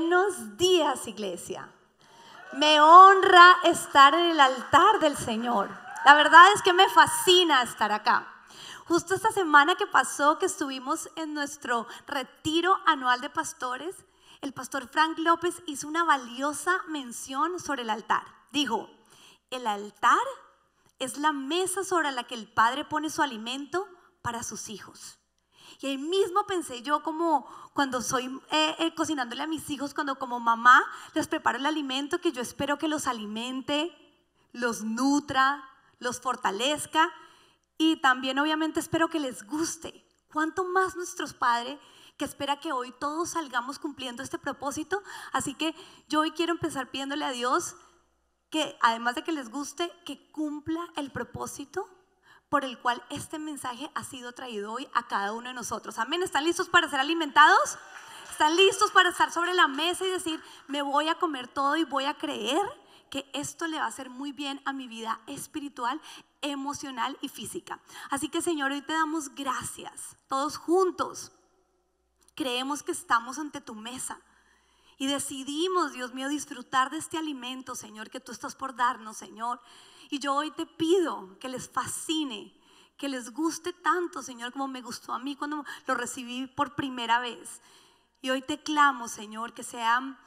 Buenos días, iglesia. Me honra estar en el altar del Señor. La verdad es que me fascina estar acá. Justo esta semana que pasó, que estuvimos en nuestro retiro anual de pastores, el pastor Frank López hizo una valiosa mención sobre el altar. Dijo: el altar es la mesa sobre la que el padre pone su alimento para sus hijos. Y ahí mismo pensé yo, como cuando soy cocinándole a mis hijos, cuando como mamá les preparo el alimento, que yo espero que los alimente, los nutra, los fortalezca, y también obviamente espero que les guste. ¿Cuánto más nuestros padres, que espera que hoy todos salgamos cumpliendo este propósito? Así que yo hoy quiero empezar pidiéndole a Dios que, además de que les guste, que cumpla el propósito por el cual este mensaje ha sido traído hoy a cada uno de nosotros. Amén. ¿Están listos para ser alimentados? ¿Están listos para estar sobre la mesa y decir: me voy a comer todo y voy a creer que esto le va a hacer muy bien a mi vida espiritual, emocional y física? Así que, Señor, hoy te damos gracias. Todos juntos creemos que estamos ante tu mesa y decidimos, Dios mío, disfrutar de este alimento, Señor, que tú estás por darnos, Señor. Y yo hoy te pido que les fascine, que les guste tanto, Señor, como me gustó a mí cuando lo recibí por primera vez. Y hoy te clamo, Señor, que sea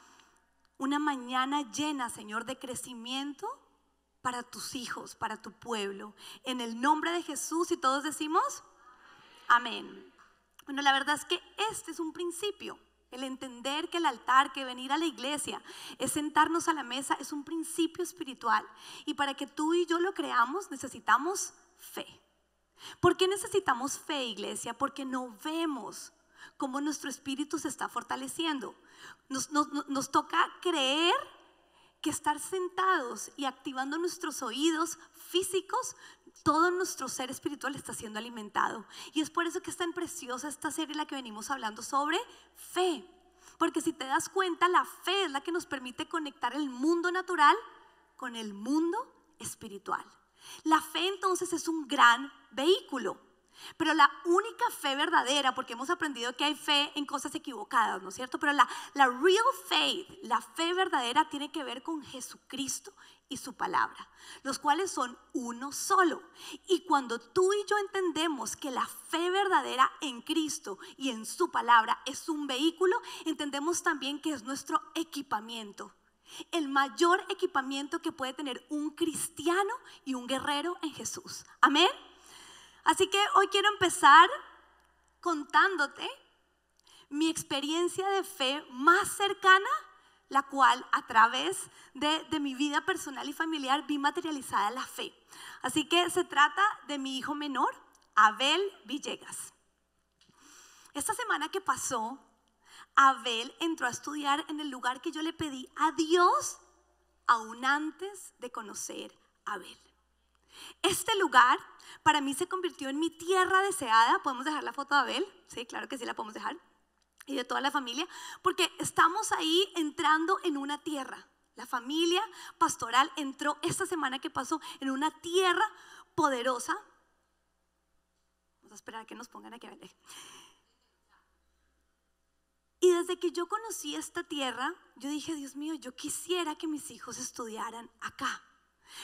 una mañana llena, Señor, de crecimiento para tus hijos, para tu pueblo. En el nombre de Jesús, y todos decimos amén. Bueno, la verdad es que este es un principio. El entender que el altar, que venir a la iglesia es sentarnos a la mesa, es un principio espiritual. Y para que tú y yo lo creamos, necesitamos fe. ¿Por qué necesitamos fe, iglesia? Porque no vemos cómo nuestro espíritu se está fortaleciendo. Nos toca creer que estar sentados y activando nuestros oídos físicos, todo nuestro ser espiritual está siendo alimentado. Y es por eso que es tan preciosa esta serie en la que venimos hablando sobre fe. Porque si te das cuenta, la fe es la que nos permite conectar el mundo natural con el mundo espiritual. La fe entonces es un gran vehículo. Pero la única fe verdadera, porque hemos aprendido que hay fe en cosas equivocadas, ¿no es cierto? Pero la real faith, la fe verdadera, tiene que ver con Jesucristo y su palabra, los cuales son uno solo. Y cuando tú y yo entendemos que la fe verdadera en Cristo y en su palabra es un vehículo, entendemos también que es nuestro equipamiento. El mayor equipamiento que puede tener un cristiano y un guerrero en Jesús. Amén. Así que hoy quiero empezar contándote mi experiencia de fe más cercana, la cual a través de mi vida personal y familiar vi materializada la fe. Así que se trata de mi hijo menor, Abel Villegas. Esta semana que pasó, Abel entró a estudiar en el lugar que yo le pedí a Dios aún antes de conocer a Abel. Este lugar para mí se convirtió en mi tierra deseada. ¿Podemos dejar la foto de Abel? Sí, claro que sí, la podemos dejar. Y de toda la familia, porque estamos ahí entrando en una tierra. La familia pastoral entró esta semana que pasó en una tierra poderosa. Vamos a esperar a que nos pongan aquí. Y desde que yo conocí esta tierra, yo dije: Dios mío, yo quisiera que mis hijos estudiaran acá.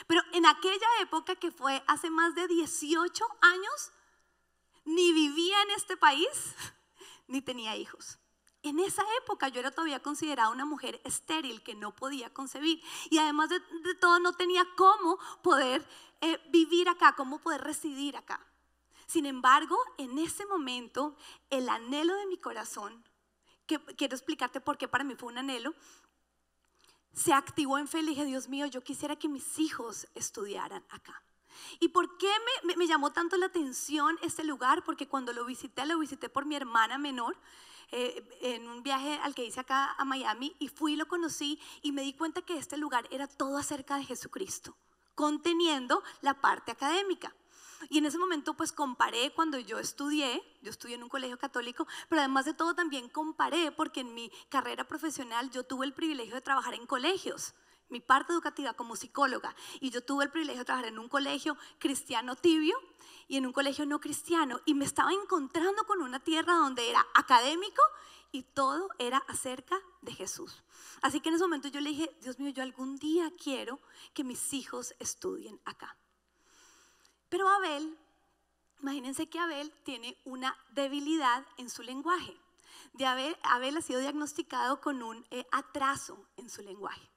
Pero en aquella época, que fue hace más de 18 años, ni vivía en este país, ni tenía hijos. En esa época yo era todavía considerada una mujer estéril que no podía concebir. Y además de todo, no tenía cómo poder vivir acá, cómo poder residir acá. Sin embargo, en ese momento, el anhelo de mi corazón, que quiero explicarte por qué para mí fue un anhelo, se activó en fe. Le dije: Dios mío, yo quisiera que mis hijos estudiaran acá. ¿Y por qué me llamó tanto la atención este lugar? Porque cuando lo visité por mi hermana menor, en un viaje al que hice acá a Miami, y fui y lo conocí y me di cuenta que este lugar era todo acerca de Jesucristo, conteniendo la parte académica. Y en ese momento pues comparé cuando yo estudié en un colegio católico, pero además de todo también comparé porque en mi carrera profesional yo tuve el privilegio de trabajar en colegios, mi parte educativa como psicóloga, y yo tuve el privilegio de trabajar en un colegio cristiano tibio y en un colegio no cristiano, y me estaba encontrando con una tierra donde era académico y todo era acerca de Jesús. Así que en ese momento yo le dije, Dios mío, yo algún día quiero que mis hijos estudien acá. Pero Abel, imagínense que Abel tiene una debilidad en su lenguaje. Abel ha sido diagnosticado con un atraso en su lenguaje.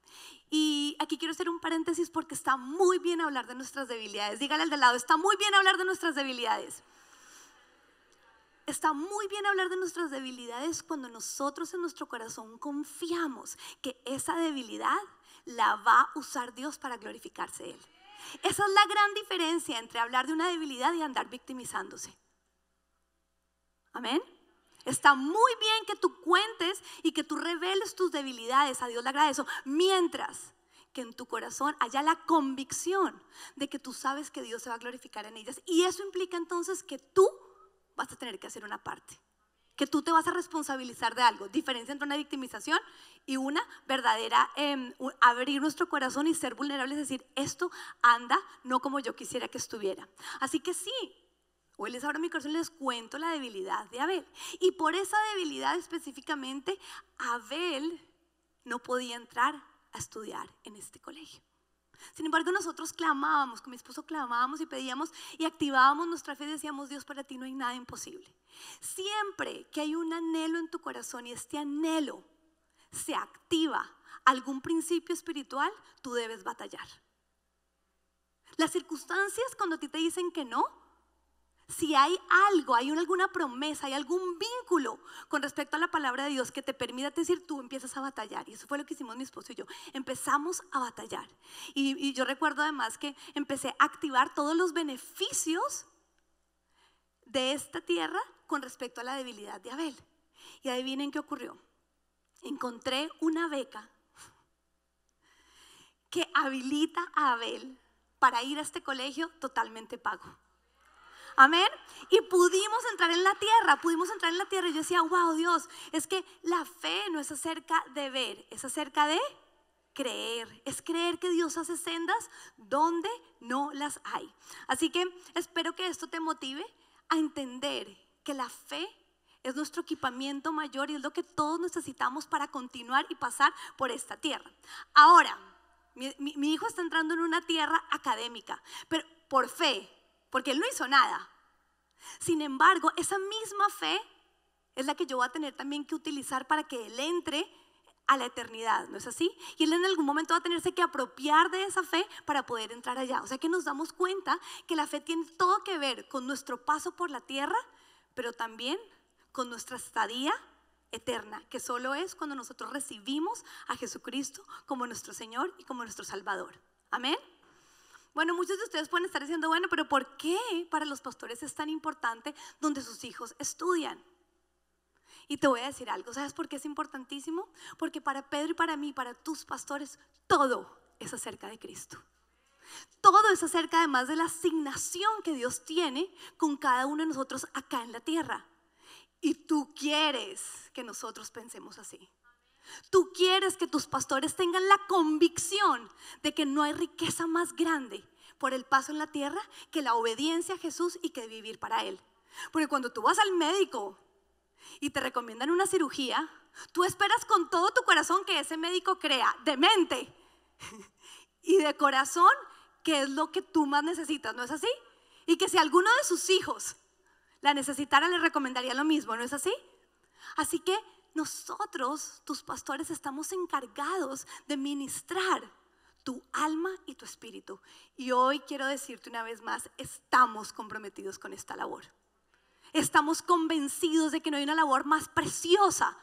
Y aquí quiero hacer un paréntesis porque está muy bien hablar de nuestras debilidades. Dígale al de lado, está muy bien hablar de nuestras debilidades. Está muy bien hablar de nuestras debilidades cuando nosotros en nuestro corazón confiamos que esa debilidad la va a usar Dios para glorificarse Él. Esa es la gran diferencia entre hablar de una debilidad y andar victimizándose. Amén. Está muy bien que tú cuentes y que tú reveles tus debilidades, a Dios le agrada eso, mientras que en tu corazón haya la convicción de que tú sabes que Dios se va a glorificar en ellas. Y eso implica entonces que tú vas a tener que hacer una parte, que tú te vas a responsabilizar de algo. Diferencia entre una victimización y una verdadera abrir nuestro corazón y ser vulnerables, es decir, esto anda no como yo quisiera que estuviera. Así que sí, hoy les abro mi corazón y les cuento la debilidad de Abel. Y por esa debilidad específicamente, Abel no podía entrar a estudiar en este colegio. Sin embargo, nosotros clamábamos, con mi esposo clamábamos y pedíamos y activábamos nuestra fe y decíamos, Dios, para ti no hay nada imposible. Siempre que hay un anhelo en tu corazón y este anhelo se activa algún principio espiritual, tú debes batallar. Las circunstancias cuando a ti te dicen que no, si hay algo, hay alguna promesa, hay algún vínculo con respecto a la palabra de Dios que te permita decir, tú empiezas a batallar. Y eso fue lo que hicimos mi esposo y yo. Empezamos a batallar. Y yo recuerdo además que empecé a activar todos los beneficios de esta tierra con respecto a la debilidad de Abel. Y adivinen qué ocurrió. Encontré una beca que habilita a Abel para ir a este colegio totalmente pago. Amén. Y pudimos entrar en la tierra, Y yo decía, wow, Dios, es que la fe no es acerca de ver, es acerca de creer. Es creer que Dios hace sendas donde no las hay. Así que espero que esto te motive a entender que la fe es nuestro equipamiento mayor y es lo que todos necesitamos para continuar y pasar por esta tierra. Ahora, mi hijo está entrando en una tierra académica, pero por fe, porque él no hizo nada. Sin embargo, esa misma fe es la que yo voy a tener también que utilizar para que él entre a la eternidad, ¿no es así? Y él en algún momento va a tenerse que apropiar de esa fe para poder entrar allá. O sea que nos damos cuenta que la fe tiene todo que ver con nuestro paso por la tierra, pero también con nuestra estadía eterna, que solo es cuando nosotros recibimos a Jesucristo como nuestro Señor y como nuestro Salvador. Amén. Bueno, muchos de ustedes pueden estar diciendo, bueno, pero ¿por qué para los pastores es tan importante donde sus hijos estudian? Y te voy a decir algo, ¿sabes por qué es importantísimo? Porque para Pedro y para mí, para tus pastores, todo es acerca de Cristo. Todo es acerca además de la asignación que Dios tiene con cada uno de nosotros acá en la tierra. Y tú quieres que nosotros pensemos así. Tú quieres que tus pastores tengan la convicción de que no hay riqueza más grande por el paso en la tierra que la obediencia a Jesús y que vivir para Él. Porque cuando tú vas al médico y te recomiendan una cirugía, tú esperas con todo tu corazón que ese médico crea de mente y de corazón que es lo que tú más necesitas, ¿no es así? Y que si alguno de sus hijos la necesitara, le recomendaría lo mismo, ¿no es así? Así que nosotros, tus pastores, estamos encargados de ministrar tu alma y tu espíritu. Y hoy quiero decirte una vez más, estamos comprometidos con esta labor. Estamos convencidos de que no hay una labor más preciosa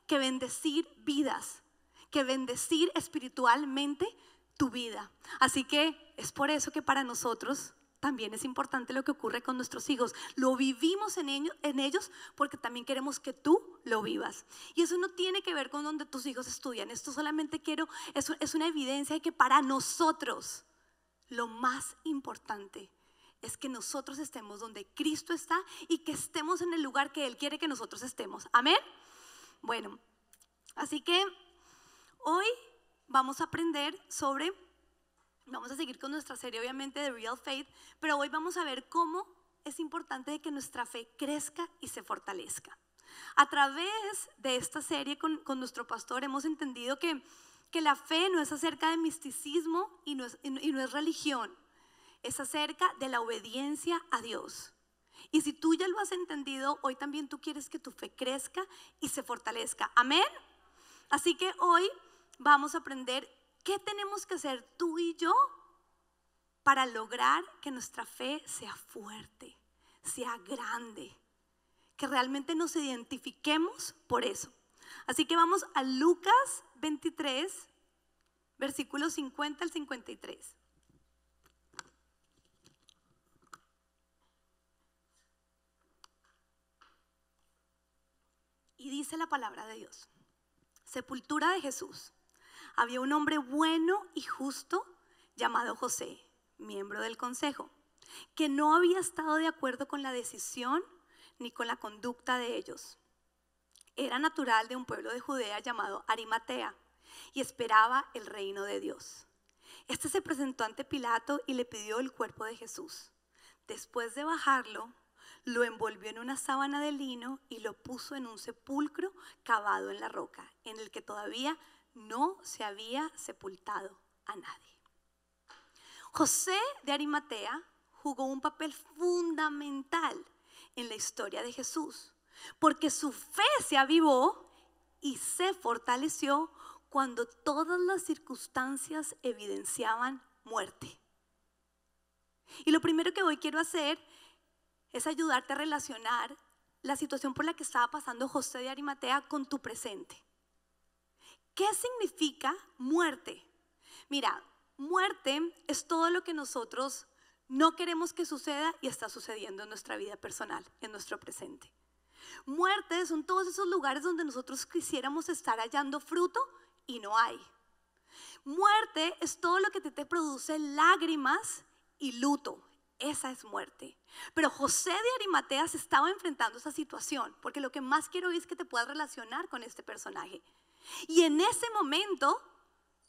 que bendecir vidas, que bendecir espiritualmente tu vida. Así que es por eso que para nosotros también es importante lo que ocurre con nuestros hijos. Lo vivimos en ellos porque también queremos que tú lo vivas. Y eso no tiene que ver con donde tus hijos estudian. Esto solamente es una evidencia de que para nosotros lo más importante es que nosotros estemos donde Cristo está y que estemos en el lugar que Él quiere que nosotros estemos. Amén. Bueno, así que hoy vamos a aprender vamos a seguir con nuestra serie obviamente de Real Faith, pero hoy vamos a ver cómo es importante que nuestra fe crezca y se fortalezca. A través de esta serie con nuestro pastor hemos entendido que la fe no es acerca de misticismo y no es religión, es acerca de la obediencia a Dios. Y si tú ya lo has entendido, hoy también tú quieres que tu fe crezca y se fortalezca. Amén. Así que hoy vamos a aprender qué tenemos que hacer tú y yo para lograr que nuestra fe sea fuerte, sea grande, que realmente nos identifiquemos por eso. Así que vamos a Lucas 23, versículos 50 al 53. Y dice la palabra de Dios: sepultura de Jesús. Había un hombre bueno y justo llamado José, miembro del consejo, que no había estado de acuerdo con la decisión ni con la conducta de ellos. Era natural de un pueblo de Judea llamado Arimatea y esperaba el reino de Dios. Este se presentó ante Pilato y le pidió el cuerpo de Jesús. Después de bajarlo, lo envolvió en una sábana de lino y lo puso en un sepulcro cavado en la roca, en el que todavía no se había sepultado a nadie. José de Arimatea jugó un papel fundamental en la historia de Jesús, porque su fe se avivó y se fortaleció cuando todas las circunstancias evidenciaban muerte. Y lo primero que hoy quiero hacer es ayudarte a relacionar la situación por la que estaba pasando José de Arimatea con tu presente. ¿Qué significa muerte? Mira, muerte es todo lo que nosotros no queremos que suceda y está sucediendo en nuestra vida personal, en nuestro presente. Muerte son todos esos lugares donde nosotros quisiéramos estar hallando fruto y no hay. Muerte es todo lo que te produce lágrimas y luto. Esa es muerte. Pero José de Arimatea se estaba enfrentando a esa situación, porque lo que más quiero es que te puedas relacionar con este personaje. Y en ese momento,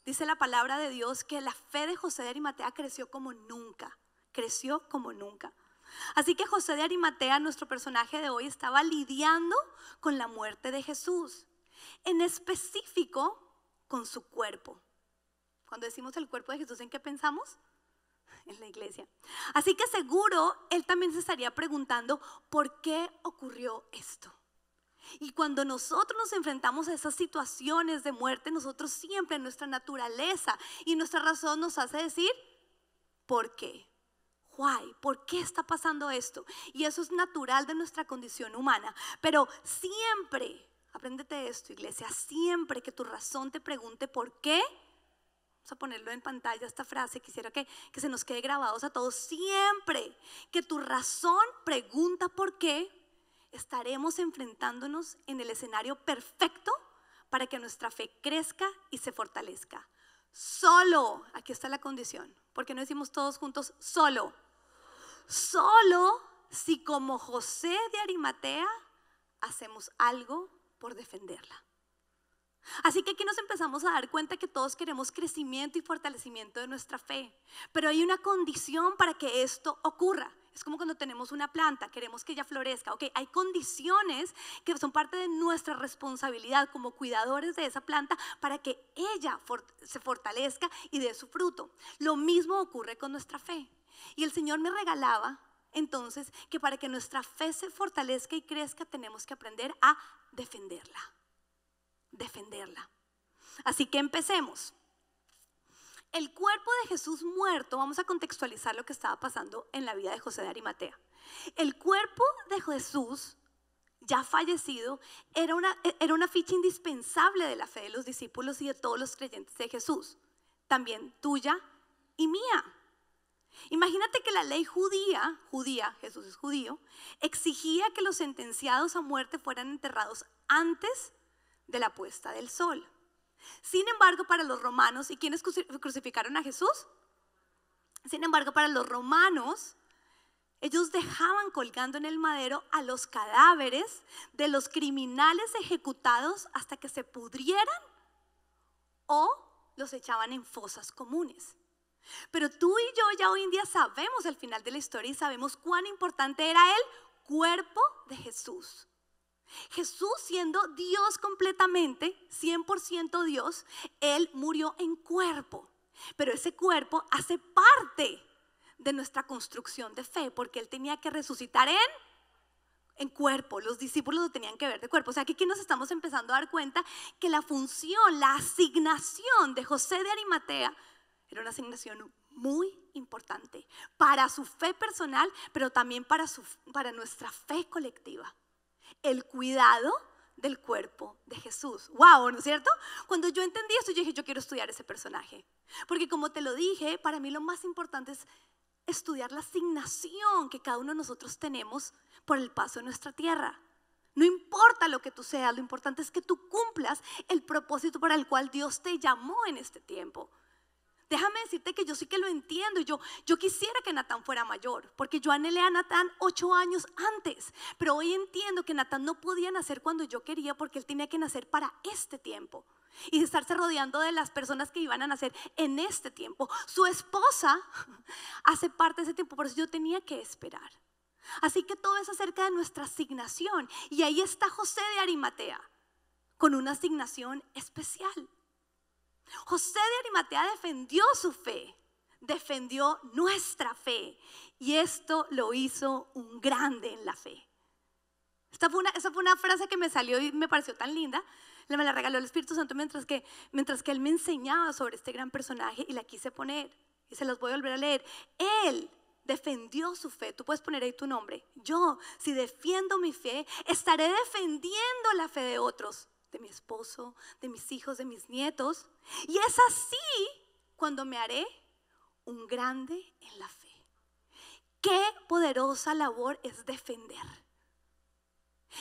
dice la palabra de Dios, que la fe de José de Arimatea creció como nunca. Creció como nunca. Así que José de Arimatea, nuestro personaje de hoy, estaba lidiando con la muerte de Jesús. En específico, con su cuerpo. Cuando decimos el cuerpo de Jesús, ¿en qué pensamos? En la iglesia. Así que seguro él también se estaría preguntando ¿por qué ocurrió esto? Y cuando nosotros nos enfrentamos a esas situaciones de muerte, nosotros siempre en nuestra naturaleza y nuestra razón nos hace decir ¿por qué? Why? ¿Por qué está pasando esto? Y eso es natural de nuestra condición humana. Pero siempre, apréndete esto, iglesia, siempre que tu razón te pregunte ¿por qué? Vamos a ponerlo en pantalla esta frase, quisiera que se nos quede grabados a todos. Siempre que tu razón pregunta por qué, estaremos enfrentándonos en el escenario perfecto para que nuestra fe crezca y se fortalezca. Solo, aquí está la condición, porque no decimos todos juntos solo. Solo si como José de Arimatea hacemos algo por defenderla. Así que aquí nos empezamos a dar cuenta que todos queremos crecimiento y fortalecimiento de nuestra fe, pero hay una condición para que esto ocurra. Es como cuando tenemos una planta, queremos que ella florezca. Ok, hay condiciones que son parte de nuestra responsabilidad como cuidadores de esa planta para que ella se fortalezca y dé su fruto. Lo mismo ocurre con nuestra fe. Y el Señor me regalaba entonces que para que nuestra fe se fortalezca y crezca tenemos que aprender a defenderla. Así que empecemos. El cuerpo de Jesús muerto, vamos a contextualizar lo que estaba pasando en la vida de José de Arimatea. El cuerpo de Jesús ya fallecido era una ficha indispensable de la fe de los discípulos y de todos los creyentes de Jesús, también tuya y mía. Imagínate que la ley judía, Jesús es judío, exigía que los sentenciados a muerte fueran enterrados antes de la puesta del sol. Sin embargo, para los romanos, ¿y quiénes crucificaron a Jesús? Sin embargo, para los romanos, ellos dejaban colgando en el madero a los cadáveres de los criminales ejecutados hasta que se pudrieran o los echaban en fosas comunes. Pero tú y yo ya hoy en día sabemos el final de la historia y sabemos cuán importante era el cuerpo de Jesús. Jesús, siendo Dios completamente, 100% Dios, Él murió en cuerpo. Pero ese cuerpo hace parte de nuestra construcción de fe, porque Él tenía que resucitar en cuerpo. Los discípulos lo tenían que ver de cuerpo. O sea que aquí nos estamos empezando a dar cuenta que la función, la asignación de José de Arimatea era una asignación muy importante para su fe personal, pero también para nuestra fe colectiva. El cuidado del cuerpo de Jesús. Wow, ¿no es cierto? Cuando yo entendí esto, yo dije, yo quiero estudiar ese personaje. Porque como te lo dije, para mí lo más importante es estudiar la asignación que cada uno de nosotros tenemos por el paso de nuestra tierra. No importa lo que tú seas, lo importante es que tú cumplas el propósito para el cual Dios te llamó en este tiempo. Déjame decirte que yo sí que lo entiendo. Yo quisiera que Natán fuera mayor, porque yo anhelé a Natán 8 años antes. Pero hoy entiendo que Natán no podía nacer cuando yo quería, porque él tenía que nacer para este tiempo y de estarse rodeando de las personas que iban a nacer en este tiempo. Su esposa hace parte de ese tiempo, por eso yo tenía que esperar. Así que todo es acerca de nuestra asignación. Y ahí está José de Arimatea con una asignación especial. José de Arimatea defendió su fe, defendió nuestra fe, y esto lo hizo un grande en la fe. Esa fue una frase que me salió y me pareció tan linda. Me la regaló el Espíritu Santo mientras que él me enseñaba sobre este gran personaje, y la quise poner y se los voy a volver a leer. Él defendió su fe. Tú puedes poner ahí tu nombre. Yo, si defiendo mi fe, estaré defendiendo la fe de otros, de mi esposo, de mis hijos, de mis nietos. Y es así cuando me haré un grande en la fe. Qué poderosa labor es defender.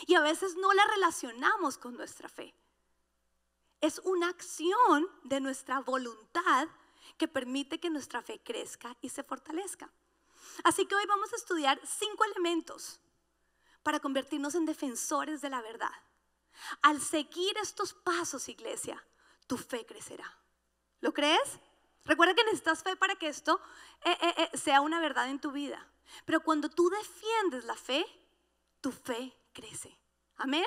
Y a veces no la relacionamos con nuestra fe. Es una acción de nuestra voluntad que permite que nuestra fe crezca y se fortalezca. Así que hoy vamos a estudiar 5 elementos para convertirnos en defensores de la verdad. Al seguir estos pasos, iglesia, tu fe crecerá. ¿Lo crees? Recuerda que necesitas fe para que esto sea una verdad en tu vida. Pero cuando tú defiendes la fe, tu fe crece. Amén.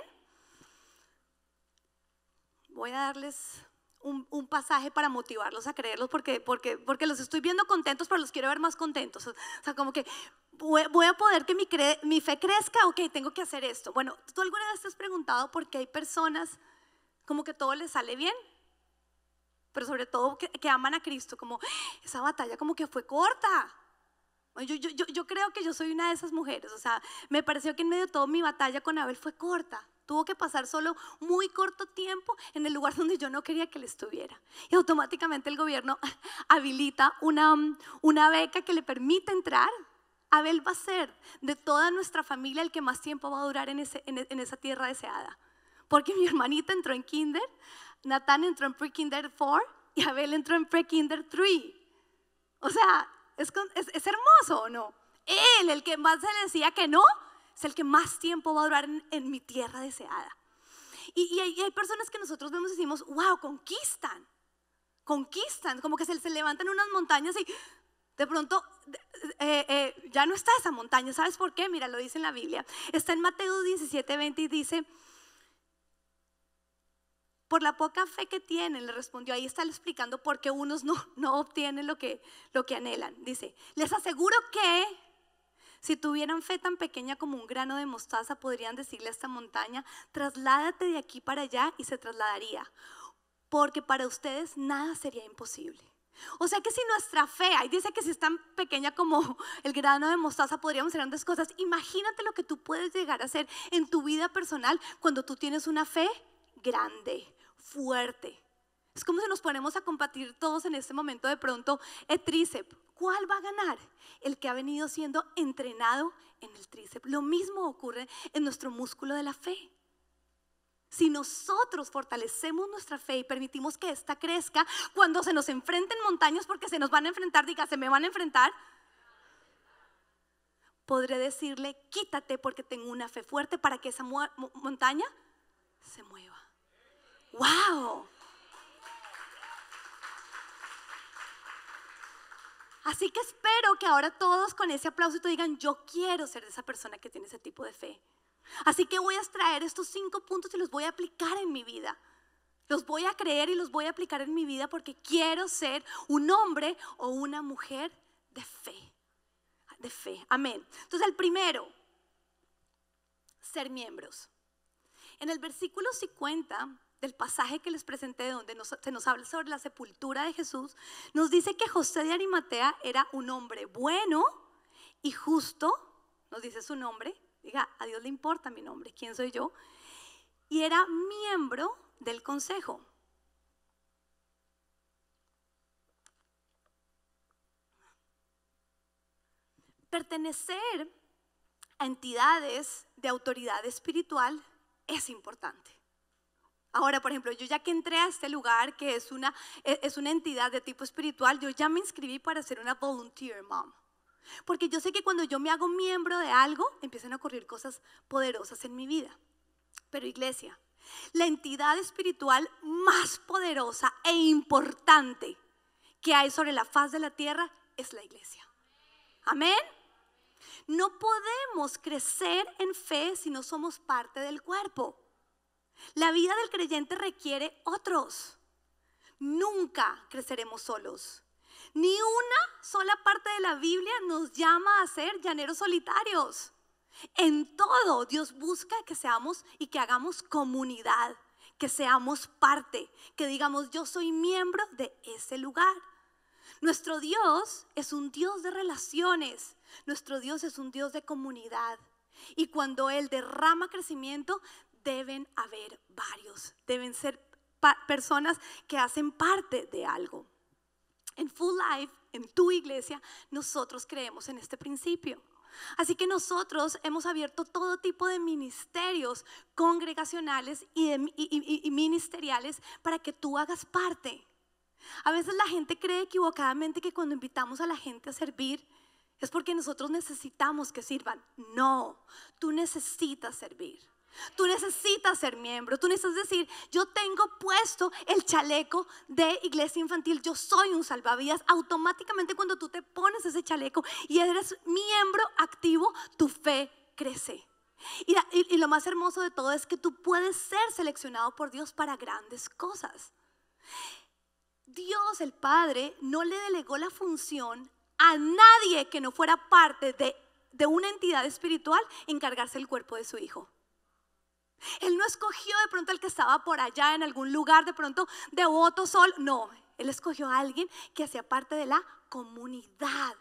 Voy a darles un pasaje para motivarlos a creerlos, porque los estoy viendo contentos, pero los quiero ver más contentos. O sea, como que voy a poder que mi fe crezca. Ok, tengo que hacer esto. Bueno, ¿tú alguna vez te has preguntado por qué hay personas como que todo les sale bien? Pero sobre todo que aman a Cristo, como esa batalla como que fue corta. Yo creo que yo soy una de esas mujeres. O sea, me pareció que en medio de todo mi batalla con Abel fue corta. Tuvo que pasar solo muy corto tiempo en el lugar donde yo no quería que él estuviera. Y automáticamente el gobierno habilita una beca que le permite entrar. Abel va a ser de toda nuestra familia el que más tiempo va a durar en esa tierra deseada. Porque mi hermanita entró en kinder, Natán entró en pre-kinder 4 y Abel entró en pre-kinder 3. O sea, es hermoso, ¿o no? Él, el que más se le decía que no, es el que más tiempo va a durar en mi tierra deseada. Y hay personas que nosotros vemos y decimos, wow, conquistan, como que se levantan unas montañas y de pronto ya no está esa montaña. ¿Sabes por qué? Mira, lo dice en la Biblia. Está en Mateo 17:20 y dice: por la poca fe que tienen, le respondió. Ahí está explicando por qué unos no obtienen lo que anhelan. Dice: les aseguro que si tuvieran fe tan pequeña como un grano de mostaza, podrían decirle a esta montaña: trasládate de aquí para allá, y se trasladaría, porque para ustedes nada sería imposible. O sea que si nuestra fe, ahí dice que si es tan pequeña como el grano de mostaza, podríamos hacer grandes cosas. Imagínate lo que tú puedes llegar a hacer en tu vida personal cuando tú tienes una fe grande, fuerte. Es como si nos ponemos a compartir todos en este momento de pronto el tríceps. ¿Cuál va a ganar? El que ha venido siendo entrenado en el tríceps. Lo mismo ocurre en nuestro músculo de la fe. Si nosotros fortalecemos nuestra fe y permitimos que ésta crezca, cuando se nos enfrenten montañas, porque se nos van a enfrentar, diga, se me van a enfrentar, podré decirle: quítate, porque tengo una fe fuerte para que esa montaña se mueva. ¡Wow! Así que espero que ahora todos con ese aplauso te digan: yo quiero ser esa persona que tiene ese tipo de fe. Así que voy a extraer estos 5 puntos y los voy a aplicar en mi vida. Los voy a creer y los voy a aplicar en mi vida porque quiero ser un hombre o una mujer de fe. De fe, amén. Entonces el primero, ser miembros. En el versículo 50 del pasaje que les presenté, donde se nos habla sobre la sepultura de Jesús, nos dice que José de Arimatea era un hombre bueno y justo. Nos dice su nombre. Diga, a Dios le importa mi nombre, ¿quién soy yo? Y era miembro del consejo. Pertenecer a entidades de autoridad espiritual es importante. Ahora, por ejemplo, yo ya que entré a este lugar, que es una entidad de tipo espiritual, yo ya me inscribí para ser una volunteer mom. Porque yo sé que cuando yo me hago miembro de algo, empiezan a ocurrir cosas poderosas en mi vida. Pero iglesia, la entidad espiritual más poderosa e importante que hay sobre la faz de la tierra es la iglesia. Amén. No podemos crecer en fe si no somos parte del cuerpo. La vida del creyente requiere otros. Nunca creceremos solos. Ni una sola parte de la Biblia nos llama a ser llaneros solitarios. En todo Dios busca que seamos y que hagamos comunidad, que seamos parte, que digamos yo soy miembro de ese lugar. Nuestro Dios es un Dios de relaciones, nuestro Dios es un Dios de comunidad. Y cuando Él derrama crecimiento, deben haber varios, deben ser personas que hacen parte de algo. En Full Life, en tu iglesia, nosotros creemos en este principio. Así que nosotros hemos abierto todo tipo de ministerios congregacionales y ministeriales para que tú hagas parte. A veces la gente cree equivocadamente que cuando invitamos a la gente a servir es porque nosotros necesitamos que sirvan. No, tú necesitas servir. Tú necesitas ser miembro, tú necesitas decir, yo tengo puesto el chaleco de iglesia infantil, yo soy un salvavidas. Automáticamente cuando tú te pones ese chaleco y eres miembro activo, tu fe crece. Y lo más hermoso de todo es que tú puedes ser seleccionado por Dios para grandes cosas. Dios el Padre no le delegó la función a nadie que no fuera parte de una entidad espiritual encargarse del cuerpo de su hijo. Él no escogió de pronto al que estaba por allá en algún lugar de pronto devoto sol. No, Él escogió a alguien que hacía parte de la comunidad,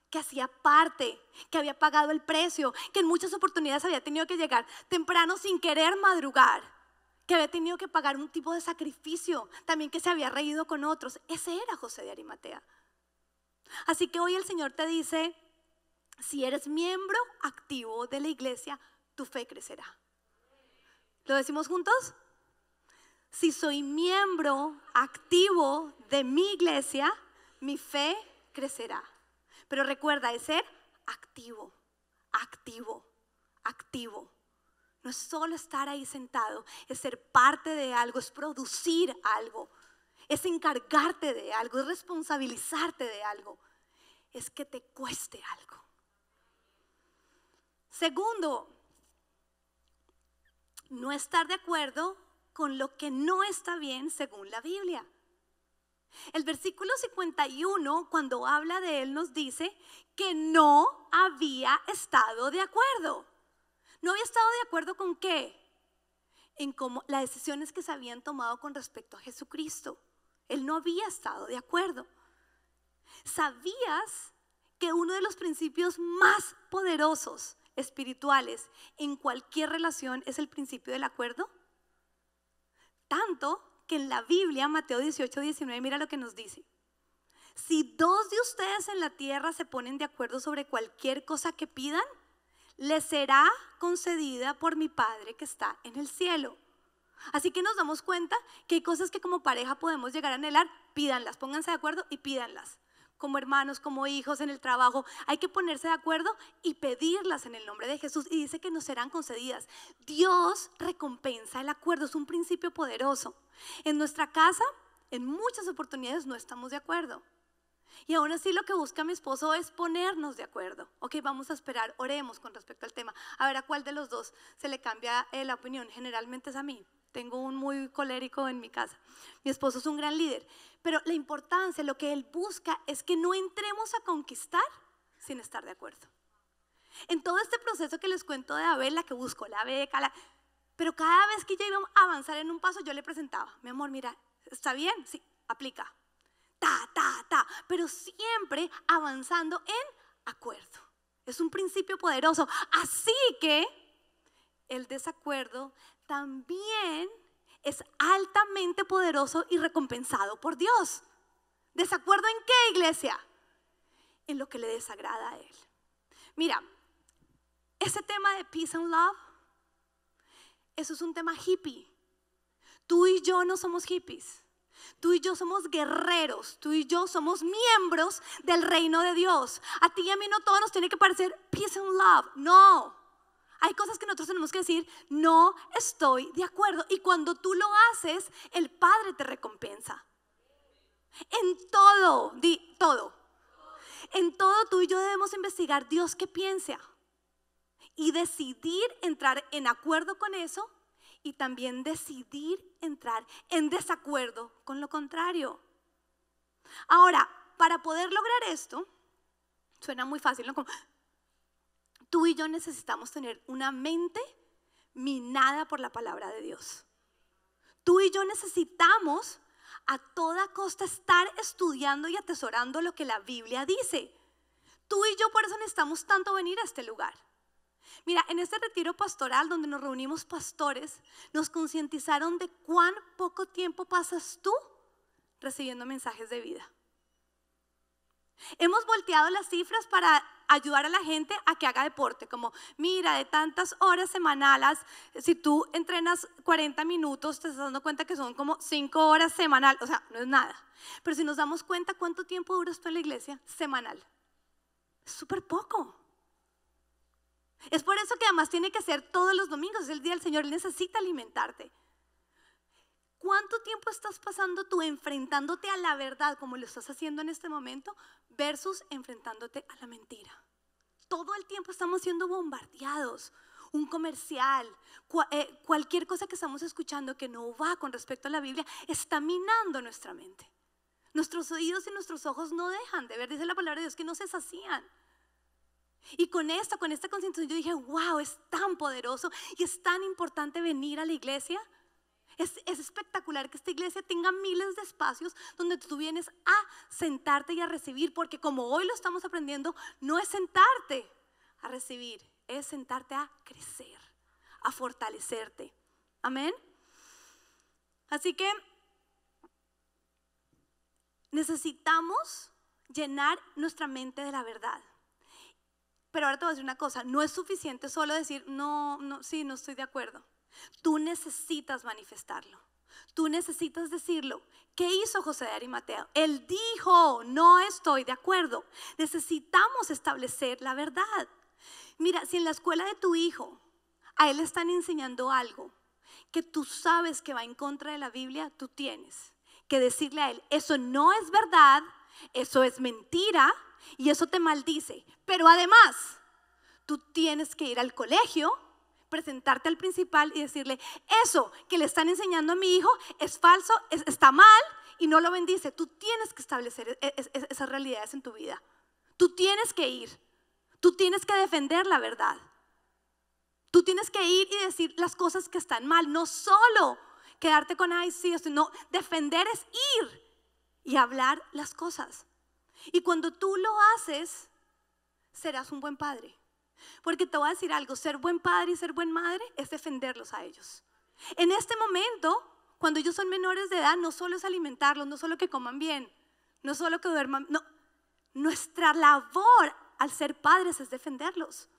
que hacía parte, que había pagado el precio, que en muchas oportunidades había tenido que llegar temprano sin querer madrugar, que había tenido que pagar un tipo de sacrificio, también que se había reído con otros. Ese era José de Arimatea. Así que hoy el Señor te dice, si eres miembro activo de la iglesia, tu fe crecerá. ¿Lo decimos juntos? Si soy miembro activo de mi iglesia, mi fe crecerá. Pero recuerda, es ser activo, activo, activo. No es solo estar ahí sentado, es ser parte de algo, es producir algo, es encargarte de algo, es responsabilizarte de algo, es que te cueste algo. Segundo, no estar de acuerdo con lo que no está bien según la Biblia. El versículo 51, cuando habla de él, nos dice que no había estado de acuerdo. ¿No había estado de acuerdo con qué? En cómo las decisiones que se habían tomado con respecto a Jesucristo. Él no había estado de acuerdo. ¿Sabías que uno de los principios más poderosos espirituales en cualquier relación es el principio del acuerdo? Tanto que en la Biblia, Mateo 18:19, mira lo que nos dice. Si 2 de ustedes en la tierra se ponen de acuerdo sobre cualquier cosa que pidan, les será concedida por mi Padre que está en el cielo. Así que nos damos cuenta que hay cosas que como pareja podemos llegar a anhelar. Pídanlas, pónganse de acuerdo y pídanlas. Como hermanos, como hijos, en el trabajo, hay que ponerse de acuerdo y pedirlas en el nombre de Jesús. Y dice que nos serán concedidas. Dios recompensa el acuerdo, es un principio poderoso. En nuestra casa, en muchas oportunidades no estamos de acuerdo. Y aún así lo que busca mi esposo es ponernos de acuerdo. Ok, vamos a esperar, oremos con respecto al tema. A ver a cuál de los dos se le cambia la opinión. Generalmente es a mí. Tengo un muy colérico en mi casa. Mi esposo es un gran líder. Pero la importancia, lo que él busca es que no entremos a conquistar sin estar de acuerdo. En todo este proceso que les cuento de Abel, la que buscó la beca, pero cada vez que ya íbamos a avanzar en un paso, yo le presentaba, mi amor, mira, ¿está bien? Sí, aplica. Pero siempre avanzando en acuerdo. Es un principio poderoso. Así que el desacuerdo también es altamente poderoso y recompensado por Dios. ¿Desacuerdo en qué, iglesia? En lo que le desagrada a Él. Mira, ese tema de peace and love, eso es un tema hippie. Tú y yo no somos hippies. Tú y yo somos guerreros, tú y yo somos miembros del reino de Dios. A ti y a mí no todo nos tiene que parecer peace and love, no. Hay cosas que nosotros tenemos que decir, no estoy de acuerdo. Y cuando tú lo haces, el Padre te recompensa. En todo, di todo. En todo tú y yo debemos investigar Dios qué piensa y decidir entrar en acuerdo con eso. Y también decidir entrar en desacuerdo con lo contrario. Ahora, para poder lograr esto, suena muy fácil, ¿no? Como, tú y yo necesitamos tener una mente minada por la palabra de Dios. Tú y yo necesitamos a toda costa estar estudiando y atesorando lo que la Biblia dice. Tú y yo por eso necesitamos tanto venir a este lugar. Mira, en este retiro pastoral donde nos reunimos pastores, nos concientizaron de cuán poco tiempo pasas tú recibiendo mensajes de vida. Hemos volteado las cifras para ayudar a la gente a que haga deporte, como mira, de tantas horas semanales, si tú entrenas 40 minutos, te estás dando cuenta que son como 5 horas semanal, o sea, no es nada. Pero si nos damos cuenta cuánto tiempo duras tú en la iglesia, semanal, es súper poco. Es por eso que además tiene que ser todos los domingos, es el día del Señor, Él necesita alimentarte. ¿Cuánto tiempo estás pasando tú enfrentándote a la verdad como lo estás haciendo en este momento versus enfrentándote a la mentira? Todo el tiempo estamos siendo bombardeados. Un comercial, cualquier cosa que estamos escuchando que no va con respecto a la Biblia está minando nuestra mente. Nuestros oídos y nuestros ojos no dejan de ver, dice la palabra de Dios, que no se sacían. Y con esta concienciación yo dije, wow, es tan poderoso y es tan importante venir a la iglesia. Es espectacular que esta iglesia tenga miles de espacios donde tú vienes a sentarte y a recibir, porque como hoy lo estamos aprendiendo, no es sentarte a recibir, es sentarte a crecer, a fortalecerte. Amén. Así que necesitamos llenar nuestra mente de la verdad. Pero ahora te voy a decir una cosa, no es suficiente solo decir, no estoy de acuerdo. Tú necesitas manifestarlo, tú necesitas decirlo. ¿Qué hizo José de Arimatea? Él dijo, no estoy de acuerdo. Necesitamos establecer la verdad. Mira, si en la escuela de tu hijo a él le están enseñando algo que tú sabes que va en contra de la Biblia, tú tienes que decirle a él, eso no es verdad, eso es mentira y eso te maldice. Pero además, tú tienes que ir al colegio, presentarte al principal y decirle, eso que le están enseñando a mi hijo es falso, está mal y no lo bendice. Tú tienes que establecer esas realidades en tu vida. Tú tienes que ir, tú tienes que defender la verdad. Tú tienes que ir y decir las cosas que están mal, no solo quedarte con, ay, sí, no, defender es ir y hablar las cosas. Y cuando tú lo haces, serás un buen padre. Porque te voy a decir algo, ser buen padre y ser buen madre es defenderlos a ellos. En este momento, cuando ellos son menores de edad, no solo es alimentarlos, no solo que coman bien, no solo que duerman, no. Nuestra labor al ser padres es defenderlos.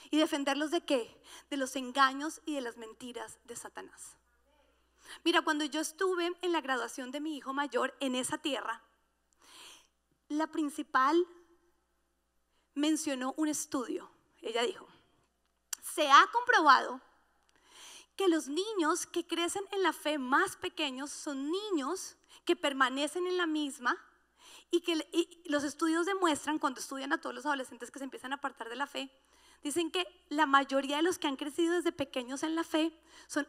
¿Y defenderlos de qué? De los engaños y de las mentiras de Satanás. Mira, cuando yo estuve en la graduación de mi hijo mayor en esa tierra, la principal mencionó un estudio. Ella dijo, se ha comprobado que los niños que crecen en la fe más pequeños son niños que permanecen en la misma y los estudios demuestran, cuando estudian a todos los adolescentes que se empiezan a apartar de la fe, dicen que la mayoría de los que han crecido desde pequeños en la fe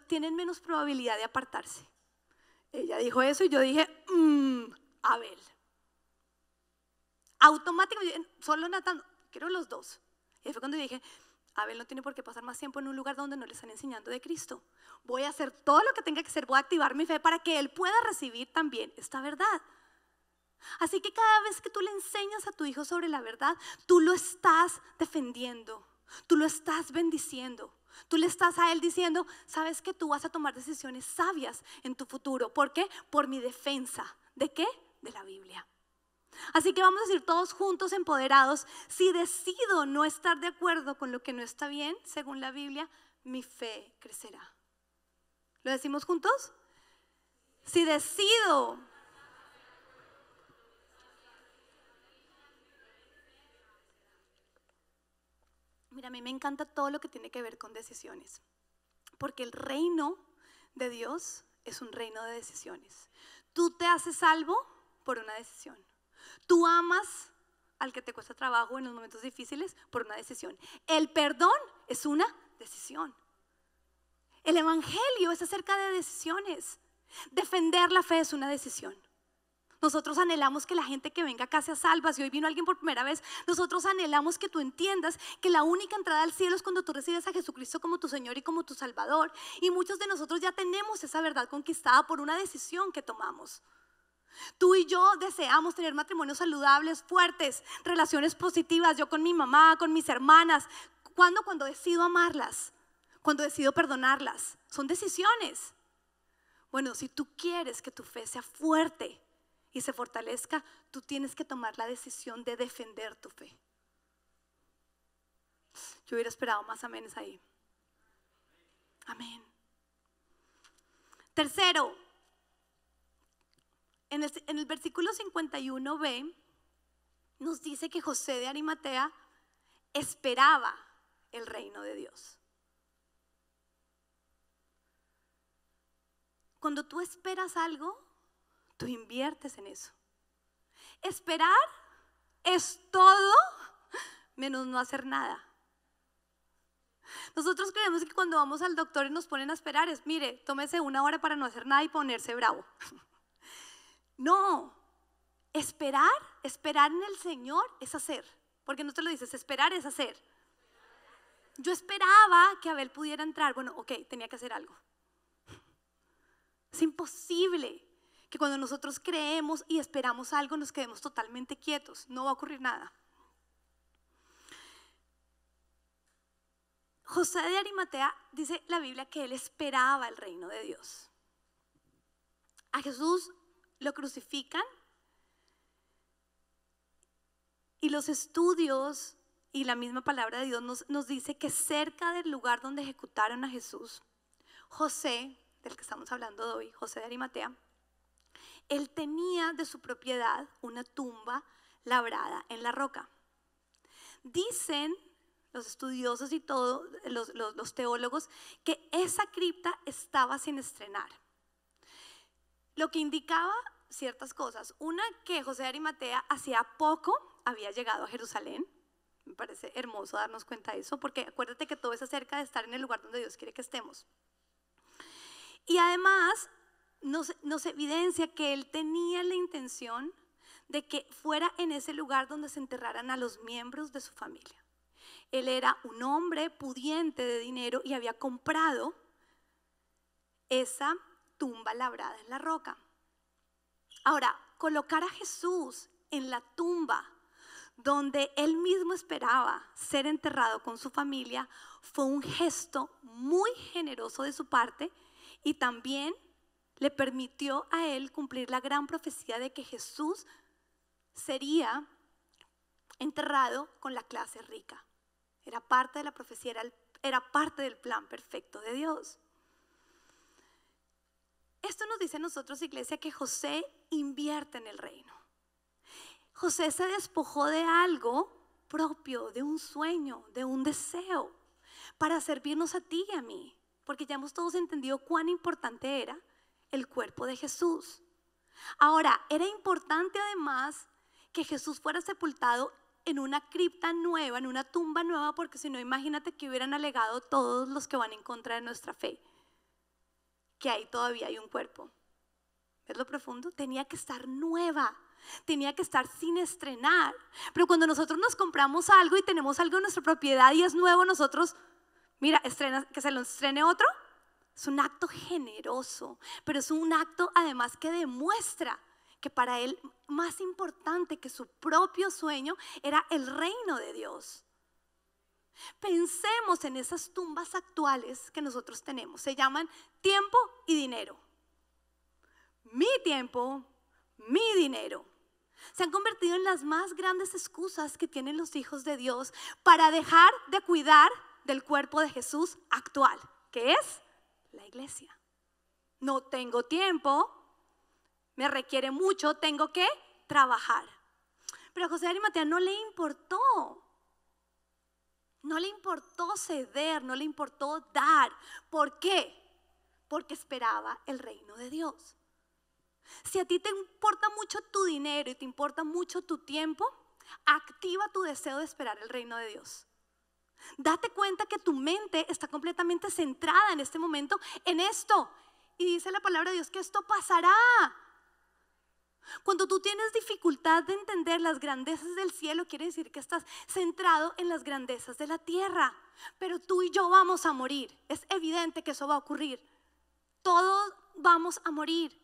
tienen menos probabilidad de apartarse. Ella dijo eso y yo dije, Abel. Automático, solo Natán, quiero los dos. Y fue cuando dije, Abel no tiene por qué pasar más tiempo en un lugar donde no le están enseñando de Cristo. Voy a hacer todo lo que tenga que hacer, voy a activar mi fe para que él pueda recibir también esta verdad. Así que cada vez que tú le enseñas a tu hijo sobre la verdad, tú lo estás defendiendo, tú lo estás bendiciendo. Tú le estás a él diciendo, sabes que tú vas a tomar decisiones sabias en tu futuro. ¿Por qué? Por mi defensa. ¿De qué? De la Biblia. Así que vamos a decir todos juntos, empoderados, si decido no estar de acuerdo con lo que no está bien, según la Biblia, mi fe crecerá. ¿Lo decimos juntos? Si decido. Mira, a mí me encanta todo lo que tiene que ver con decisiones, porque el reino de Dios es un reino de decisiones. Tú te haces salvo por una decisión. Tú amas al que te cuesta trabajo en los momentos difíciles por una decisión. El perdón es una decisión. El evangelio es acerca de decisiones. Defender la fe es una decisión. Nosotros anhelamos que la gente que venga acá sea salva. Si hoy vino alguien por primera vez, nosotros anhelamos que tú entiendas que la única entrada al cielo es cuando tú recibes a Jesucristo como tu Señor y como tu Salvador. Y muchos de nosotros ya tenemos esa verdad conquistada por una decisión que tomamos. Tú y yo deseamos tener matrimonios saludables, fuertes, relaciones positivas. Yo con mi mamá, con mis hermanas. Cuando decido amarlas, cuando decido perdonarlas. Son decisiones. Bueno, si tú quieres que tu fe sea fuerte y se fortalezca, tú tienes que tomar la decisión de defender tu fe. Yo hubiera esperado más amenes ahí. Amén. Tercero, en el versículo 51b nos dice que José de Arimatea esperaba el reino de Dios. Cuando tú esperas algo, tú inviertes en eso. Esperar es todo menos no hacer nada. Nosotros creemos que cuando vamos al doctor y nos ponen a esperar es, mire, tómese 1 hora para no hacer nada y ponerse bravo. No, esperar en el Señor es hacer. Porque no te lo dices, esperar es hacer. Yo esperaba que Abel pudiera entrar. Bueno, ok, tenía que hacer algo. Es imposible que cuando nosotros creemos y esperamos algo nos quedemos totalmente quietos. No va a ocurrir nada. José de Arimatea dice la Biblia que él esperaba el reino de Dios. A Jesús lo crucifican y los estudios y la misma palabra de Dios nos dice que cerca del lugar donde ejecutaron a Jesús, José, del que estamos hablando hoy, José de Arimatea, él tenía de su propiedad una tumba labrada en la roca. Dicen los estudiosos y todos los teólogos que esa cripta estaba sin estrenar, lo que indicaba ciertas cosas. Una, que José de Arimatea hacía poco había llegado a Jerusalén. Me parece hermoso darnos cuenta de eso, porque acuérdate que todo es acerca de estar en el lugar donde Dios quiere que estemos. Y además nos evidencia que él tenía la intención de que fuera en ese lugar donde se enterraran a los miembros de su familia. Él era un hombre pudiente de dinero y había comprado esa tumba labrada en la roca. Ahora, colocar a Jesús en la tumba donde él mismo esperaba ser enterrado con su familia fue un gesto muy generoso de su parte y también le permitió a él cumplir la gran profecía de que Jesús sería enterrado con la clase rica. Era parte de la profecía, era parte del plan perfecto de Dios. Esto nos dice a nosotros, iglesia, que José invierte en el reino. José se despojó de algo propio, de un sueño, de un deseo, para servirnos a ti y a mí, porque ya hemos todos entendido cuán importante era el cuerpo de Jesús. Ahora, era importante además que Jesús fuera sepultado en una cripta nueva, en una tumba nueva, porque si no, imagínate que hubieran alegado todos los que van en contra de nuestra fe, que ahí todavía hay un cuerpo. ¿Ves lo profundo? Tenía que estar nueva, tenía que estar sin estrenar. Pero cuando nosotros nos compramos algo y tenemos algo en nuestra propiedad y es nuevo, nosotros, mira, que se lo estrene otro. Es un acto generoso, pero es un acto además que demuestra que para él más importante que su propio sueño era el reino de Dios. Pensemos en esas tumbas actuales que nosotros tenemos. Se llaman tiempo y dinero. Mi tiempo, mi dinero. Se han convertido en las más grandes excusas que tienen los hijos de Dios para dejar de cuidar del cuerpo de Jesús actual, que es la iglesia. No tengo tiempo, me requiere mucho, tengo que trabajar. Pero a José de Arimatea no le importó. No le importó ceder, no le importó dar. ¿Por qué? Porque esperaba el reino de Dios. Si a ti te importa mucho tu dinero y te importa mucho tu tiempo, activa tu deseo de esperar el reino de Dios. Date cuenta que tu mente está completamente centrada en este momento en esto. Y dice la palabra de Dios que esto pasará. Cuando tú tienes dificultad de entender las grandezas del cielo, quiere decir que estás centrado en las grandezas de la tierra. Pero tú y yo vamos a morir. Es evidente que eso va a ocurrir. Todos vamos a morir.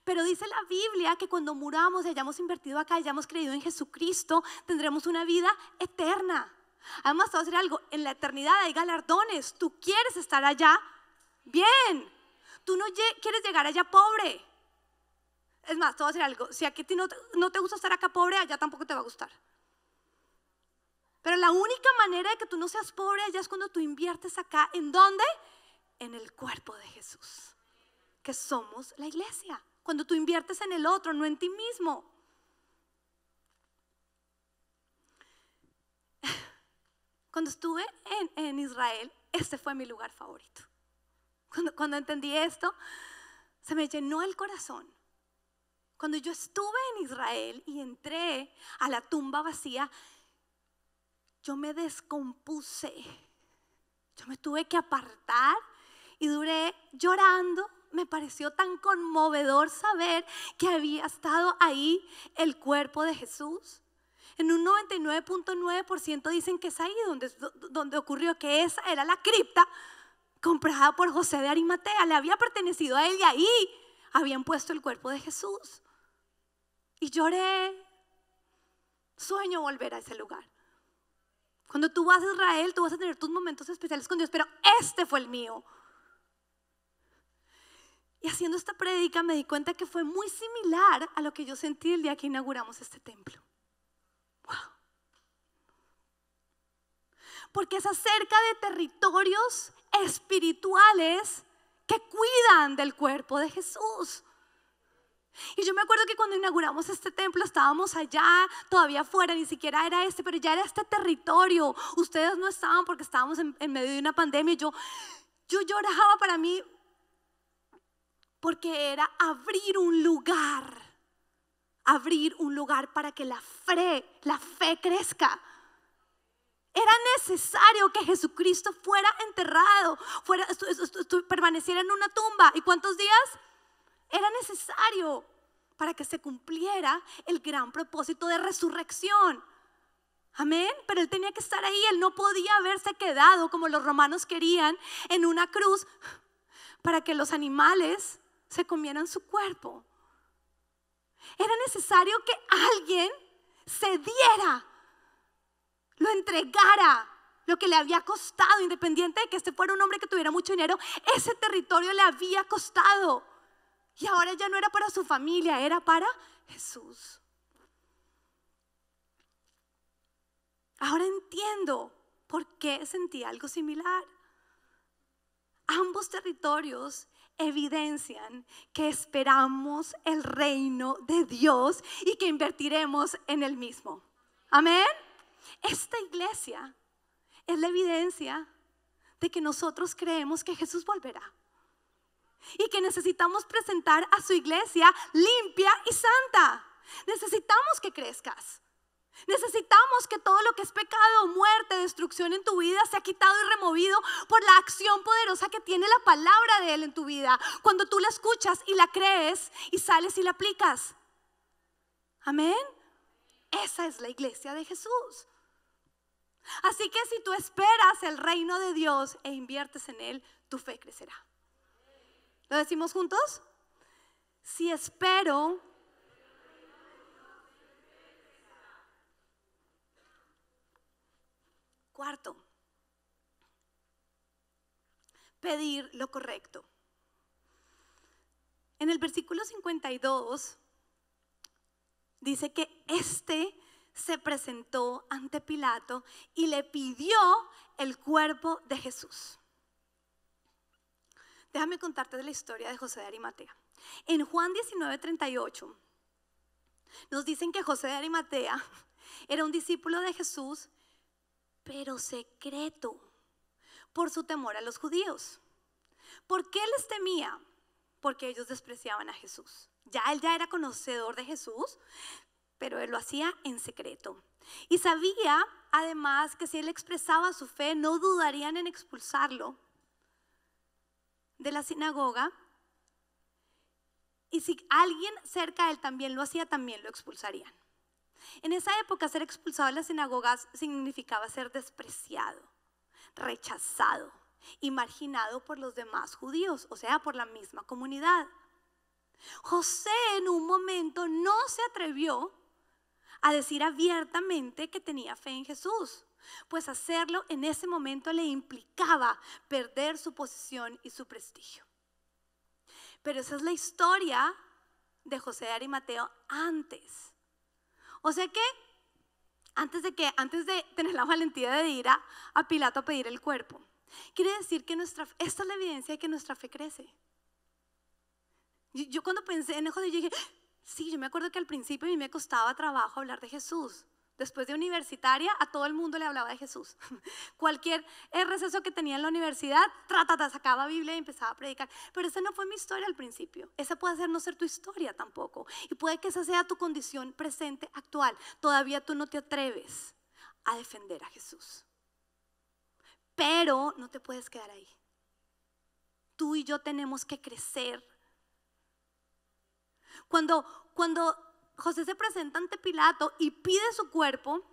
Pero dice la Biblia que cuando muramos y hayamos invertido acá, hayamos creído en Jesucristo, tendremos una vida eterna. Además, te voy a decir algo, en la eternidad hay galardones. Tú quieres estar allá bien. Tú no quieres llegar allá pobre. Es más, te voy a decir algo, si a ti no te gusta estar acá pobre, allá tampoco te va a gustar. Pero la única manera de que tú no seas pobre allá es cuando tú inviertes acá. ¿En dónde? En el cuerpo de Jesús, que somos la iglesia. Cuando tú inviertes en el otro, no en ti mismo. Cuando estuve en Israel, este fue mi lugar favorito. Cuando entendí esto, se me llenó el corazón. Cuando yo estuve en Israel y entré a la tumba vacía, yo me descompuse. Yo me tuve que apartar y duré llorando. Me pareció tan conmovedor saber que había estado ahí el cuerpo de Jesús. En un 99.9% dicen que es ahí donde ocurrió, que esa era la cripta comprada por José de Arimatea. Le había pertenecido a él y ahí habían puesto el cuerpo de Jesús. Y lloré. Sueño volver a ese lugar. Cuando tú vas a Israel, tú vas a tener tus momentos especiales con Dios, pero este fue el mío. Y haciendo esta prédica me di cuenta que fue muy similar a lo que yo sentí el día que inauguramos este templo. Wow. Porque es acerca de territorios espirituales que cuidan del cuerpo de Jesús. Y yo me acuerdo que cuando inauguramos este templo estábamos allá, todavía afuera, ni siquiera era este, pero ya era este territorio. Ustedes no estaban porque estábamos en medio de una pandemia. Yo lloraba para mí porque era abrir un lugar para que la fe crezca. Era necesario que Jesucristo fuera enterrado, permaneciera en una tumba. ¿Y cuántos días? Era necesario para que se cumpliera el gran propósito de resurrección. Amén. Pero Él tenía que estar ahí. Él no podía haberse quedado como los romanos querían en una cruz para que los animales se comieran su cuerpo. Era necesario que alguien se diera, lo entregara, lo que le había costado, independiente de que este fuera un hombre que tuviera mucho dinero. Ese territorio le había costado. Y ahora ya no era para su familia, era para Jesús. Ahora entiendo por qué sentí algo similar. Ambos territorios evidencian que esperamos el reino de Dios y que invertiremos en el mismo. Amén. Esta iglesia es la evidencia de que nosotros creemos que Jesús volverá. Y que necesitamos presentar a su iglesia limpia y santa. Necesitamos que crezcas. Necesitamos que todo lo que es pecado, muerte, destrucción en tu vida sea quitado y removido por la acción poderosa que tiene la palabra de Él en tu vida. Cuando tú la escuchas y la crees y sales y la aplicas. Amén. Esa es la iglesia de Jesús. Así que si tú esperas el reino de Dios e inviertes en Él, tu fe crecerá. ¿Lo decimos juntos? Si espero. Cuarto, pedir lo correcto. En el versículo 52 dice que se presentó ante Pilato y le pidió el cuerpo de Jesús. Déjame contarte de la historia de José de Arimatea. En Juan 19:38 nos dicen que José de Arimatea era un discípulo de Jesús, pero secreto, por su temor a los judíos. ¿Por qué les temía? Porque ellos despreciaban a Jesús. Él ya era conocedor de Jesús, pero él lo hacía en secreto. Y sabía además que si él expresaba su fe, no dudarían en expulsarlo de la sinagoga. Y si alguien cerca de él también lo hacía, también lo expulsarían. En esa época ser expulsado de las sinagogas significaba ser despreciado, rechazado y marginado por los demás judíos, o sea, por la misma comunidad. José en un momento no se atrevió a decir abiertamente que tenía fe en Jesús, pues hacerlo en ese momento le implicaba perder su posición y su prestigio. Pero esa es la historia de José de Arimatea antes. O sea que antes de tener la valentía de ir a Pilato a pedir el cuerpo, quiere decir que esta es la evidencia de que nuestra fe crece. Yo cuando pensé en José, yo dije, sí, yo me acuerdo que al principio a mí me costaba trabajo hablar de Jesús. Después de universitaria, a todo el mundo le hablaba de Jesús. Cualquier receso que tenía en la universidad, sacaba Biblia y empezaba a predicar. Pero esa no fue mi historia al principio. Esa puede ser no ser tu historia tampoco. Y puede que esa sea tu condición presente, actual. Todavía tú no te atreves a defender a Jesús. Pero no te puedes quedar ahí. Tú y yo tenemos que crecer. Cuando José se presenta ante Pilato y pide su cuerpo,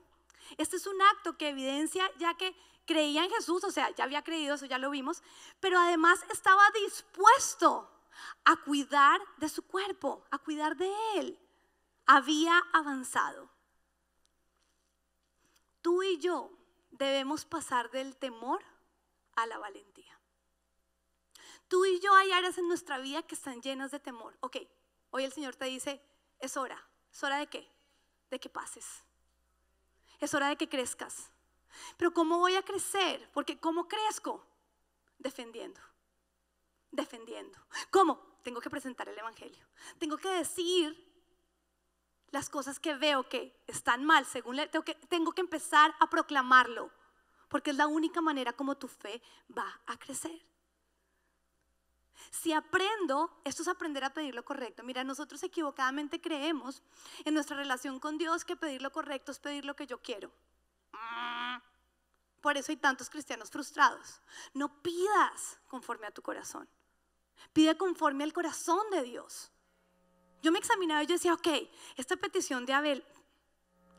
este es un acto que evidencia ya que creía en Jesús, o sea, ya había creído, eso ya lo vimos, pero además estaba dispuesto a cuidar de su cuerpo, a cuidar de él. Había avanzado. Tú y yo debemos pasar del temor a la valentía. Tú y yo hay áreas en nuestra vida que están llenas de temor. Ok, hoy el Señor te dice, es hora. ¿Es hora de qué? De que pases. Es hora de que crezcas. Pero ¿cómo voy a crecer? Porque ¿cómo crezco? Defendiendo. ¿Cómo? Tengo que presentar el evangelio. Tengo que decir las cosas que veo que están mal. Tengo que empezar a proclamarlo. Porque es la única manera como tu fe va a crecer. Si aprendo, esto es aprender a pedir lo correcto. Mira, nosotros equivocadamente creemos en nuestra relación con Dios que pedir lo correcto es pedir lo que yo quiero. Por eso hay tantos cristianos frustrados. No pidas conforme a tu corazón. Pide conforme al corazón de Dios. Yo me examinaba y yo decía, ok, esta petición de Abel,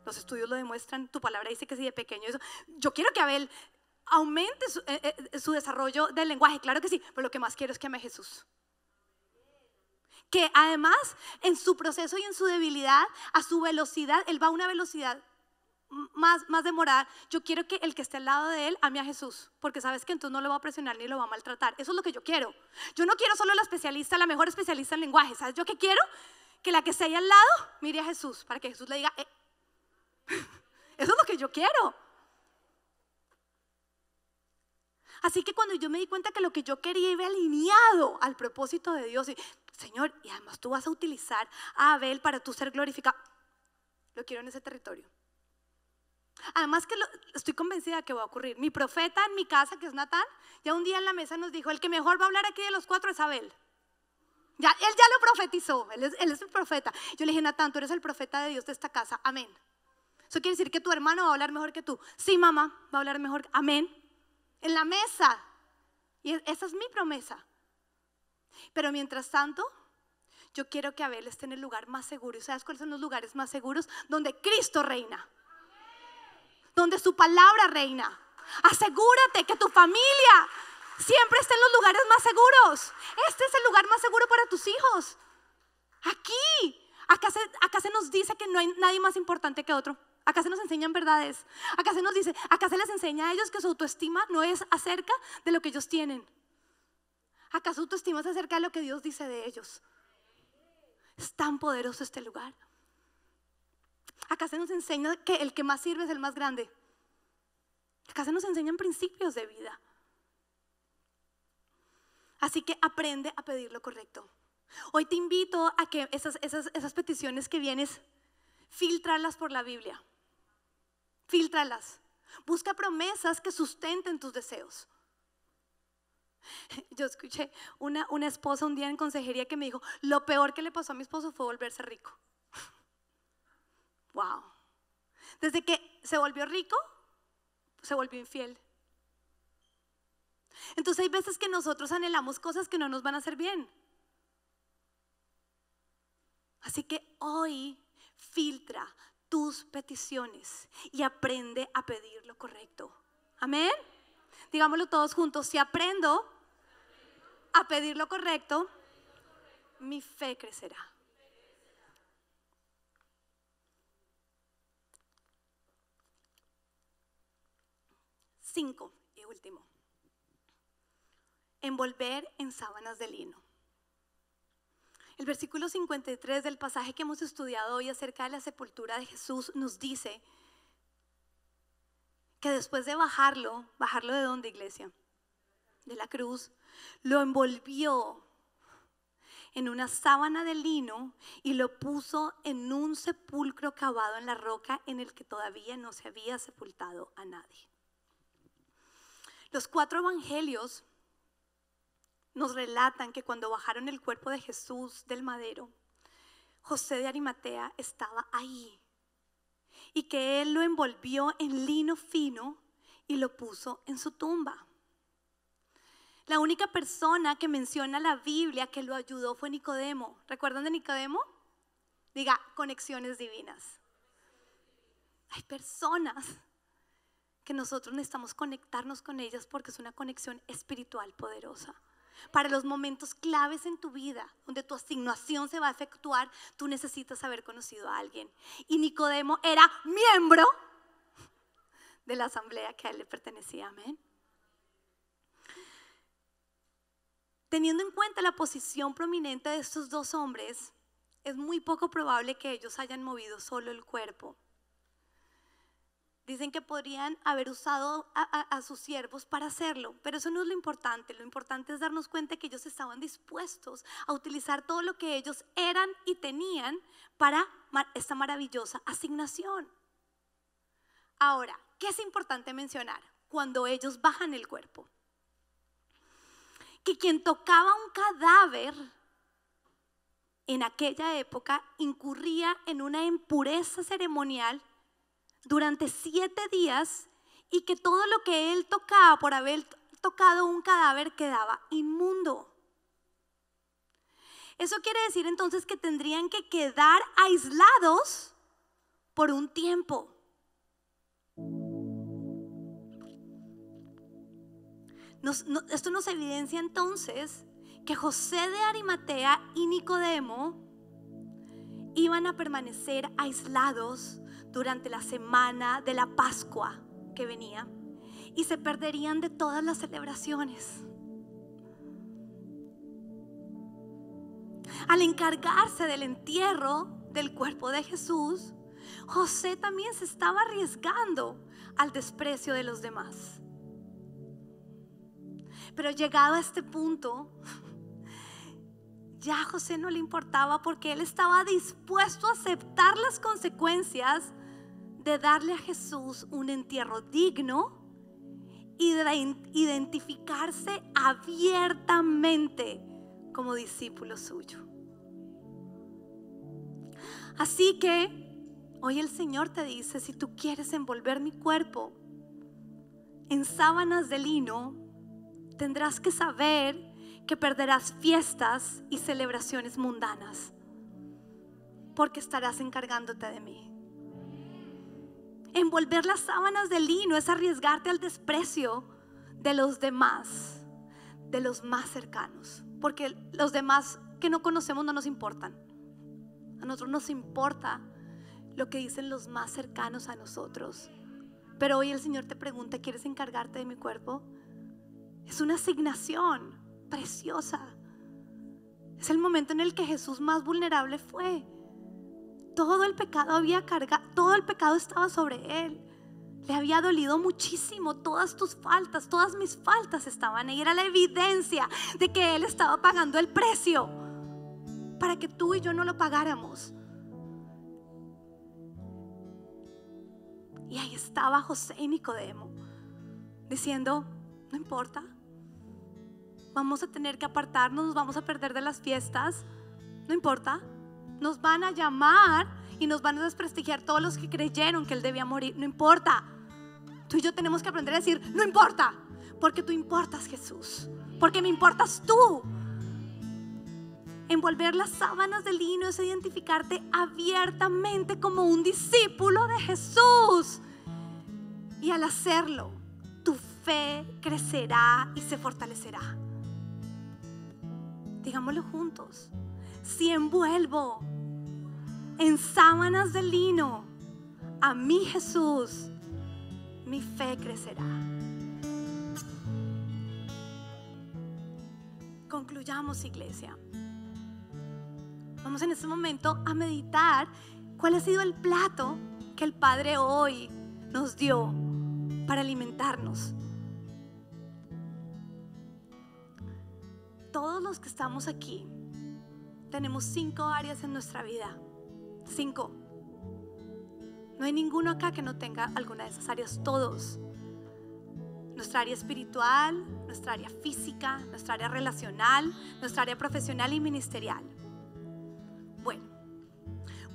los estudios lo demuestran, tu palabra dice que si de pequeño eso, yo quiero que Abel aumente su desarrollo del lenguaje, claro que sí, pero lo que más quiero es que ame a Jesús. Que además en su proceso y en su debilidad, a su velocidad, él va a una velocidad más demorada. Yo quiero que el que esté al lado de él ame a Jesús, porque sabes que entonces no lo va a presionar ni lo va a maltratar. Eso es lo que yo quiero. Yo no quiero solo la especialista, la mejor especialista en lenguaje. ¿Sabes yo qué quiero? Que la que esté ahí al lado mire a Jesús, para que Jesús le diga Eso es lo que yo quiero. Así que cuando yo me di cuenta que lo que yo quería iba alineado al propósito de Dios, y, Señor, y además tú vas a utilizar a Abel para tú ser glorificado, lo quiero en ese territorio. Además que estoy convencida de que va a ocurrir. Mi profeta en mi casa, que es Natán, ya un día en la mesa nos dijo, el que mejor va a hablar aquí de los 4 es Abel. Él ya lo profetizó, él es el profeta. Yo le dije, Natán, tú eres el profeta de Dios de esta casa, amén. Eso quiere decir que tu hermano va a hablar mejor que tú. Sí, mamá, va a hablar mejor, amén. En la mesa. Y esa es mi promesa. Pero mientras tanto, yo quiero que Abel esté en el lugar más seguro. ¿Y sabes cuáles son los lugares más seguros? Donde Cristo reina. Donde su palabra reina. Asegúrate que tu familia siempre esté en los lugares más seguros. Este es el lugar más seguro para tus hijos. Aquí. Acá se nos dice que no hay nadie más importante que otro. Acá se nos enseñan verdades. Acá se les enseña a ellos que su autoestima no es acerca de lo que ellos tienen. Acá su autoestima es acerca de lo que Dios dice de ellos. Es tan poderoso este lugar. Acá se nos enseña que el que más sirve es el más grande. Acá se nos enseñan principios de vida. Así que aprende a pedir lo correcto. Hoy te invito a que esas peticiones que vienes, filtrarlas por la Biblia. Filtralas. Busca promesas que sustenten tus deseos. Yo escuché una esposa un día en consejería que me dijo: lo peor que le pasó a mi esposo fue volverse rico. Wow. Desde que se volvió rico, se volvió infiel. Entonces hay veces que nosotros anhelamos cosas que no nos van a hacer bien. Así que hoy filtra tus peticiones y aprende a pedir lo correcto. Amén. Digámoslo todos juntos: si aprendo a pedir lo correcto, mi fe crecerá. Cinco y último: envolver en sábanas de lino. El versículo 53 del pasaje que hemos estudiado hoy acerca de la sepultura de Jesús nos dice que después de bajarlo ¿de dónde, iglesia? De la cruz, lo envolvió en una sábana de lino y lo puso en un sepulcro cavado en la roca en el que todavía no se había sepultado a nadie. Los 4 evangelios nos relatan que cuando bajaron el cuerpo de Jesús del madero, José de Arimatea estaba ahí y que él lo envolvió en lino fino y lo puso en su tumba. La única persona que menciona la Biblia que lo ayudó fue Nicodemo. ¿Recuerdan de Nicodemo? Diga: conexiones divinas. Hay personas que nosotros necesitamos conectarnos con ellas porque es una conexión espiritual poderosa. Para los momentos claves en tu vida, donde tu asignación se va a efectuar, tú necesitas haber conocido a alguien. Y Nicodemo era miembro de la asamblea que a él le pertenecía. Amén. Teniendo en cuenta la posición prominente de estos 2 hombres, es muy poco probable que ellos hayan movido solo el cuerpo. Dicen que podrían haber usado a sus siervos para hacerlo, pero eso no es lo importante. Lo importante es darnos cuenta que ellos estaban dispuestos a utilizar todo lo que ellos eran y tenían para esta maravillosa asignación. Ahora, ¿qué es importante mencionar cuando ellos bajan el cuerpo? Que quien tocaba un cadáver en aquella época incurría en una impureza ceremonial durante 7 días y que todo lo que él tocaba por haber tocado un cadáver quedaba inmundo. Eso quiere decir entonces que tendrían que quedar aislados por un tiempo. Esto nos evidencia entonces que José de Arimatea y Nicodemo iban a permanecer aislados durante la semana de la Pascua que venía y se perderían de todas las celebraciones. Al encargarse del entierro del cuerpo de Jesús, José también se estaba arriesgando al desprecio de los demás. Pero llegado a este punto, ya a José no le importaba porque él estaba dispuesto a aceptar las consecuencias de darle a Jesús un entierro digno y de identificarse abiertamente como discípulo suyo. Así que hoy el Señor te dice, si tú quieres envolver mi cuerpo en sábanas de lino, tendrás que saber que perderás fiestas y celebraciones mundanas, porque estarás encargándote de mí. Envolver las sábanas de lino es arriesgarte al desprecio de los demás, de los más cercanos, porque los demás que no conocemos no nos importan. A nosotros nos importa lo que dicen los más cercanos a nosotros. Pero hoy el Señor te pregunta, ¿quieres encargarte de mi cuerpo? Es una asignación preciosa. Es el momento en el que Jesús más vulnerable fue. Todo el pecado había cargado, todo el pecado estaba sobre Él. Le había dolido muchísimo. Todas tus faltas, todas mis faltas estaban ahí. Era la evidencia de que Él estaba pagando el precio para que tú y yo no lo pagáramos. Y ahí estaba José y Nicodemo diciendo, no importa, vamos a tener que apartarnos, nos vamos a perder de las fiestas, no importa, nos van a llamar y nos van a desprestigiar todos los que creyeron que Él debía morir, no importa. Tú y yo tenemos que aprender a decir, no importa, porque tú importas, Jesús, porque me importas tú. Envolver las sábanas de lino es identificarte abiertamente como un discípulo de Jesús. Y al hacerlo, tu fe crecerá y se fortalecerá. Digámoslo juntos. Si envuelvo en sábanas de lino a mi Jesús, mi fe crecerá. Concluyamos, iglesia. Vamos en este momento a meditar cuál ha sido el plato que el Padre hoy nos dio para alimentarnos. Todos los que estamos aquí tenemos 5 áreas en nuestra vida. 5. No hay ninguno acá que no tenga alguna de esas áreas. Todos. Nuestra área espiritual, nuestra área física, nuestra área relacional, nuestra área profesional y ministerial. Bueno,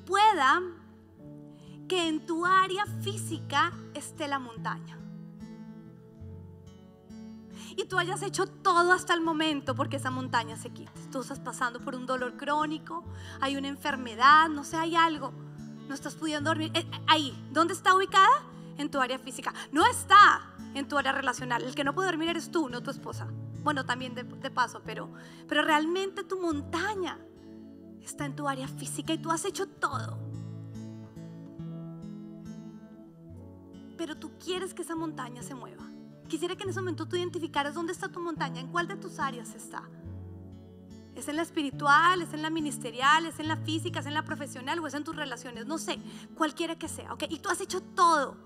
pueda que en tu área física esté la montaña y tú hayas hecho todo hasta el momento porque esa montaña se quite. Tú estás pasando por un dolor crónico, hay una enfermedad, no sé, hay algo, no estás pudiendo dormir. Ahí, ¿dónde está ubicada? En tu área física. No está en tu área relacional. El que no puede dormir eres tú, no tu esposa. Bueno, también de paso, pero realmente tu montaña está en tu área física y tú has hecho todo. Pero tú quieres que esa montaña se mueva. Quisiera que en ese momento tú identificaras dónde está tu montaña, en cuál de tus áreas está. ¿Es en la espiritual? ¿Es en la ministerial? ¿Es en la física? ¿Es en la profesional? ¿O es en tus relaciones? No sé, cualquiera que sea, ¿ok? Y tú has hecho todo,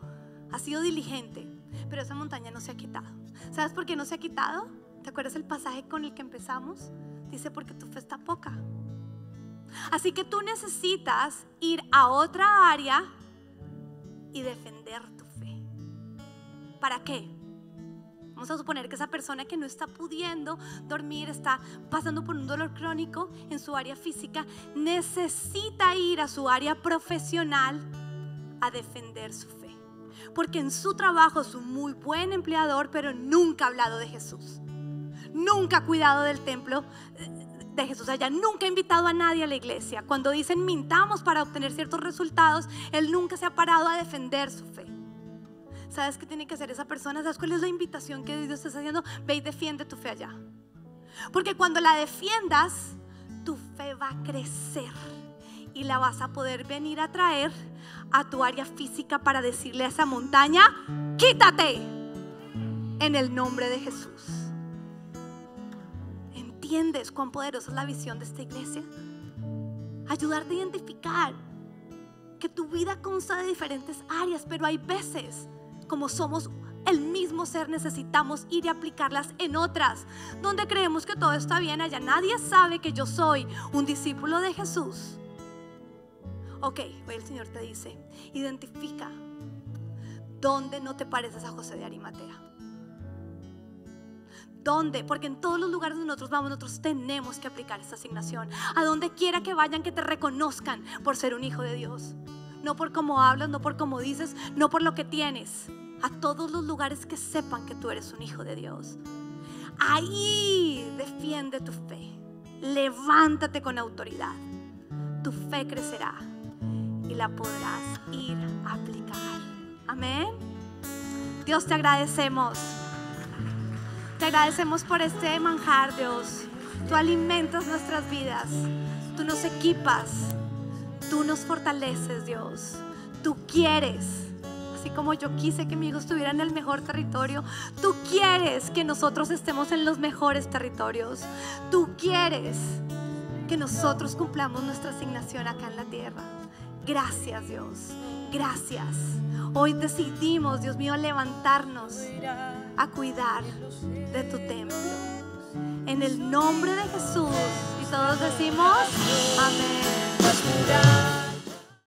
has sido diligente, pero esa montaña no se ha quitado. ¿Sabes por qué no se ha quitado? ¿Te acuerdas el pasaje con el que empezamos? Dice, porque tu fe está poca. Así que tú necesitas ir a otra área y defender tu fe. ¿Para qué? Vamos a suponer que esa persona que no está pudiendo dormir, está pasando por un dolor crónico en su área física, necesita ir a su área profesional a defender su fe. Porque en su trabajo es un muy buen empleador, pero nunca ha hablado de Jesús. Nunca ha cuidado del templo de Jesús allá, nunca ha invitado a nadie a la iglesia. Cuando dicen mintamos para obtener ciertos resultados, él nunca se ha parado a defender su fe. ¿Sabes qué tiene que hacer esa persona? ¿Sabes cuál es la invitación que Dios te está haciendo? Ve y defiende tu fe allá. Porque cuando la defiendas, tu fe va a crecer y la vas a poder venir a traer a tu área física para decirle a esa montaña, quítate en el nombre de Jesús. ¿Entiendes cuán poderosa es la visión de esta iglesia? Ayudarte a identificar que tu vida consta de diferentes áreas, pero hay veces, como somos el mismo ser, necesitamos ir y aplicarlas en otras, donde creemos que todo está bien. Allá nadie sabe que yo soy un discípulo de Jesús. Ok, hoy el Señor te dice, identifica dónde no te pareces a José de Arimatea, ¿Dónde? Porque en todos los lugares donde nosotros vamos, nosotros tenemos que aplicar esta asignación. A donde quiera que vayan, que te reconozcan por ser un hijo de Dios. No por cómo hablas, no por cómo dices, no por lo que tienes. A todos los lugares que sepan que tú eres un hijo de Dios. Ahí defiende tu fe. Levántate con autoridad. Tu fe crecerá y la podrás ir a aplicar. Amén. Dios, te agradecemos. Te agradecemos por este manjar, Dios. Tú alimentas nuestras vidas. Tú nos equipas. Tú nos fortaleces, Dios. Tú quieres, así como yo quise que mi hijo estuviera en el mejor territorio, tú quieres que nosotros estemos en los mejores territorios. Tú quieres que nosotros cumplamos nuestra asignación acá en la tierra. Gracias, Dios. Gracias. Hoy decidimos, Dios mío, levantarnos a cuidar de tu templo. En el nombre de Jesús. Y todos decimos amén.